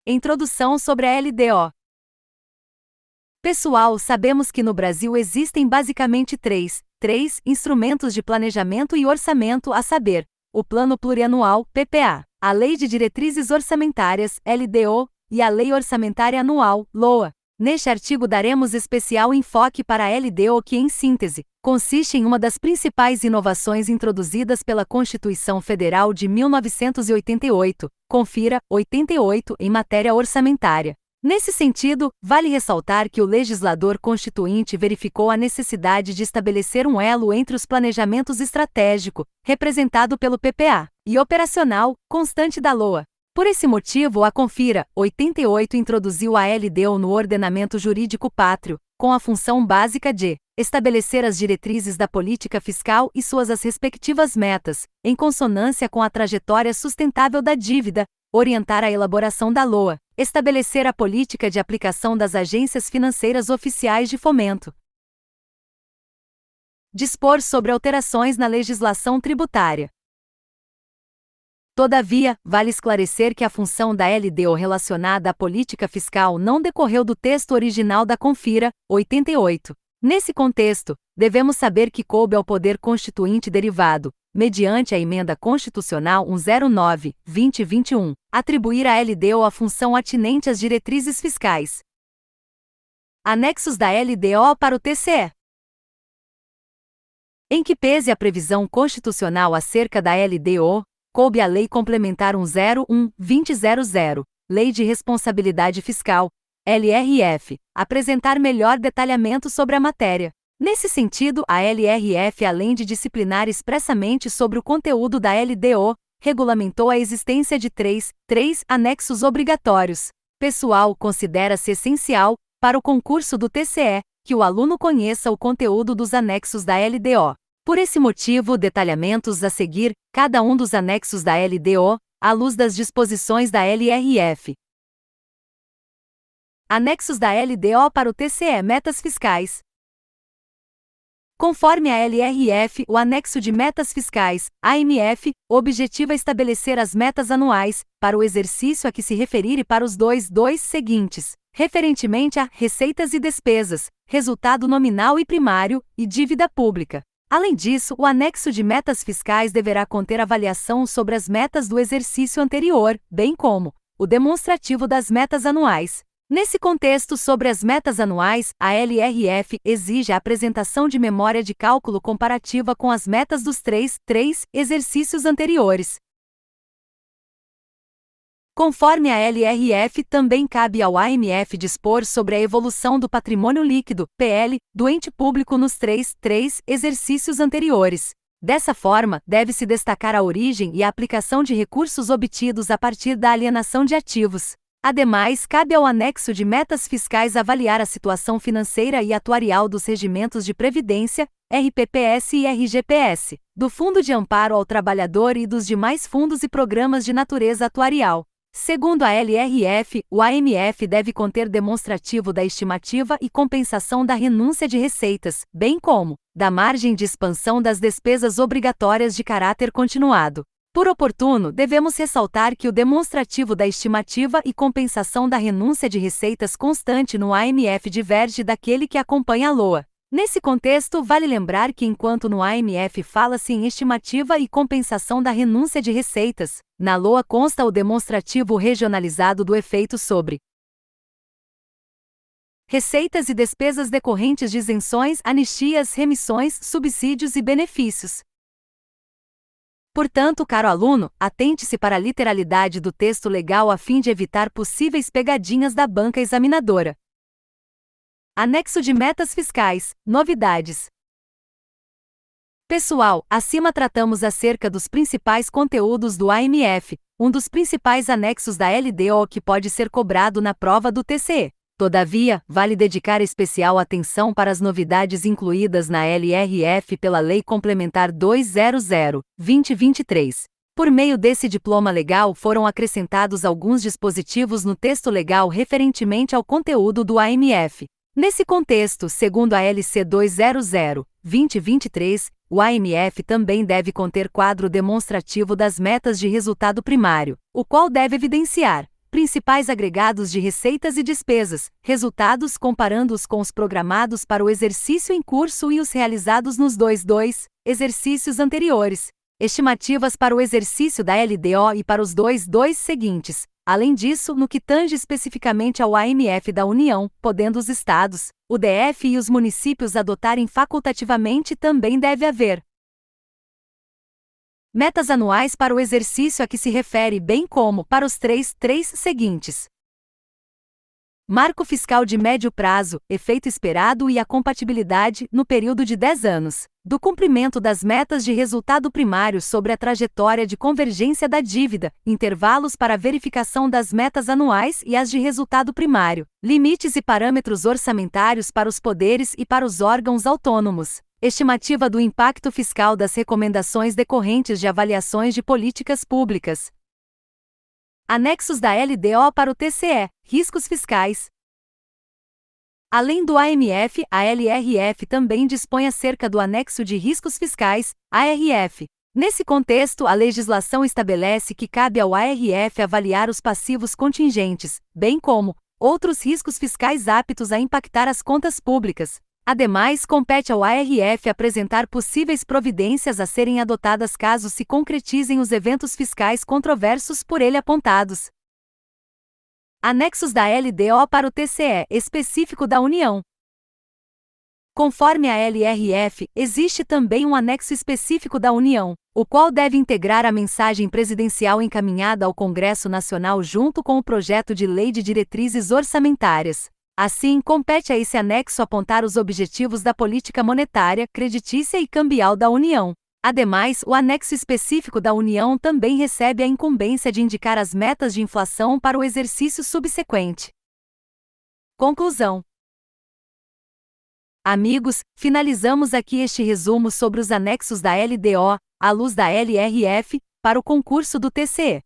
Introdução sobre a LDO. Pessoal, sabemos que no Brasil existem basicamente três instrumentos de planejamento e orçamento, a saber, o Plano Plurianual, PPA, a Lei de Diretrizes Orçamentárias, LDO, e a Lei Orçamentária Anual, LOA. Neste artigo daremos especial enfoque para a LDO, que, em síntese, consiste em uma das principais inovações introduzidas pela Constituição Federal de 1988, confira, 88, em matéria orçamentária. Nesse sentido, vale ressaltar que o legislador constituinte verificou a necessidade de estabelecer um elo entre os planejamentos estratégico, representado pelo PPA, e operacional, constante da LOA. Por esse motivo, a Confira 88 introduziu a LDO no ordenamento jurídico pátrio, com a função básica de estabelecer as diretrizes da política fiscal e suas as respectivas metas, em consonância com a trajetória sustentável da dívida, orientar a elaboração da LOA, estabelecer a política de aplicação das agências financeiras oficiais de fomento, dispor sobre alterações na legislação tributária. Todavia, vale esclarecer que a função da LDO relacionada à política fiscal não decorreu do texto original da Confira 88. Nesse contexto, devemos saber que coube ao Poder Constituinte derivado, mediante a Emenda Constitucional 109/2021, atribuir à LDO a função atinente às diretrizes fiscais. Anexos da LDO para o TCE. Em que pese a previsão constitucional acerca da LDO, coube à Lei Complementar 101/2000, Lei de Responsabilidade Fiscal, LRF, apresentar melhor detalhamento sobre a matéria. Nesse sentido, a LRF, além de disciplinar expressamente sobre o conteúdo da LDO, regulamentou a existência de três anexos obrigatórios. Pessoal, considera-se essencial, para o concurso do TCE, que o aluno conheça o conteúdo dos anexos da LDO. Por esse motivo, detalhamentos a seguir, cada um dos anexos da LDO, à luz das disposições da LRF. Anexos da LDO para o TCE. Metas fiscais. Conforme a LRF, o anexo de metas fiscais, AMF, objetiva estabelecer as metas anuais, para o exercício a que se referir e para os dois seguintes, referentemente a receitas e despesas, resultado nominal e primário, e dívida pública. Além disso, o anexo de metas fiscais deverá conter avaliação sobre as metas do exercício anterior, bem como o demonstrativo das metas anuais. Nesse contexto, sobre as metas anuais, a LRF exige a apresentação de memória de cálculo comparativa com as metas dos três exercícios anteriores. Conforme a LRF, também cabe ao AMF dispor sobre a evolução do patrimônio líquido, PL, do ente público nos três exercícios anteriores. Dessa forma, deve-se destacar a origem e a aplicação de recursos obtidos a partir da alienação de ativos. Ademais, cabe ao anexo de metas fiscais avaliar a situação financeira e atuarial dos regimentos de previdência, RPPS e RGPS, do Fundo de Amparo ao Trabalhador e dos demais fundos e programas de natureza atuarial. Segundo a LRF, o AMF deve conter demonstrativo da estimativa e compensação da renúncia de receitas, bem como da margem de expansão das despesas obrigatórias de caráter continuado. Por oportuno, devemos ressaltar que o demonstrativo da estimativa e compensação da renúncia de receitas constante no AMF diverge daquele que acompanha a LOA. Nesse contexto, vale lembrar que enquanto no AMF fala-se em estimativa e compensação da renúncia de receitas, na LOA consta o demonstrativo regionalizado do efeito sobre receitas e despesas decorrentes de isenções, anistias, remissões, subsídios e benefícios. Portanto, caro aluno, atente-se para a literalidade do texto legal a fim de evitar possíveis pegadinhas da banca examinadora. Anexo de metas fiscais, novidades. Pessoal, acima tratamos acerca dos principais conteúdos do AMF, um dos principais anexos da LDO que pode ser cobrado na prova do TCE. Todavia, vale dedicar especial atenção para as novidades incluídas na LRF pela Lei Complementar 200/2023. Por meio desse diploma legal foram acrescentados alguns dispositivos no texto legal referentemente ao conteúdo do AMF. Nesse contexto, segundo a LC 200/2023, o AMF também deve conter quadro demonstrativo das metas de resultado primário, o qual deve evidenciar, Principais agregados de receitas e despesas, resultados comparando-os com os programados para o exercício em curso e os realizados nos 2 exercícios anteriores. Estimativas para o exercício da LDO e para os 2 seguintes. Além disso, no que tange especificamente ao AMF da União, podendo os estados, o DF e os municípios adotarem facultativamente, também deve haver metas anuais para o exercício a que se refere, bem como para os 3 seguintes. Marco fiscal de médio prazo, efeito esperado e a compatibilidade, no período de 10 anos, do cumprimento das metas de resultado primário sobre a trajetória de convergência da dívida, intervalos para verificação das metas anuais e as de resultado primário, limites e parâmetros orçamentários para os poderes e para os órgãos autônomos. Estimativa do impacto fiscal das recomendações decorrentes de avaliações de políticas públicas. Anexos da LDO para o TCE, riscos fiscais. Além do AMF, a LRF também dispõe acerca do anexo de riscos fiscais, ARF. Nesse contexto, a legislação estabelece que cabe ao ARF avaliar os passivos contingentes, bem como outros riscos fiscais aptos a impactar as contas públicas. Ademais, compete ao ARF apresentar possíveis providências a serem adotadas caso se concretizem os eventos fiscais controversos por ele apontados. Anexos da LDO para o TCE, específico da União. Conforme a LRF, existe também um anexo específico da União, o qual deve integrar a mensagem presidencial encaminhada ao Congresso Nacional junto com o projeto de lei de diretrizes orçamentárias. Assim, compete a esse anexo apontar os objetivos da política monetária, creditícia e cambial da União. Ademais, o anexo específico da União também recebe a incumbência de indicar as metas de inflação para o exercício subsequente. Conclusão. Amigos, finalizamos aqui este resumo sobre os anexos da LDO, à luz da LRF, para o concurso do TCE.